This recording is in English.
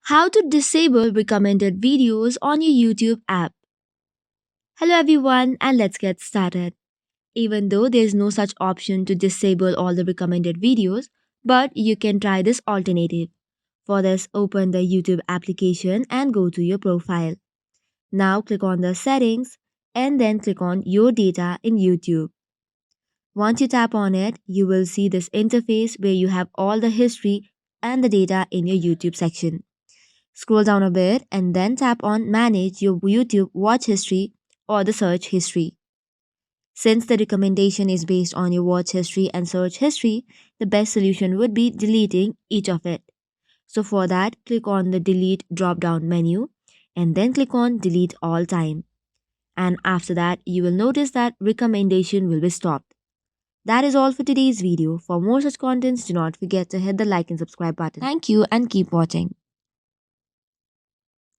How to disable recommended videos on your YouTube app. Hello everyone, and let's get started. Even though there's no such option to disable all the recommended videos, but you can try this alternative. For this, open the YouTube application and go to your profile. Now click on the settings and then click on your data in YouTube. Once you tap on it, you will see this interface where you have all the history and the data in your YouTube section. Scroll down a bit and then tap on Manage your YouTube watch history or the search history. Since the recommendation is based on your watch history and search history, the best solution would be deleting each of it. So for that, click on the Delete drop down menu and then click on Delete all time. And after that, you will notice that recommendation will be stopped. That is all for today's video. For more such contents, do not forget to hit the like and subscribe button. Thank you and keep watching.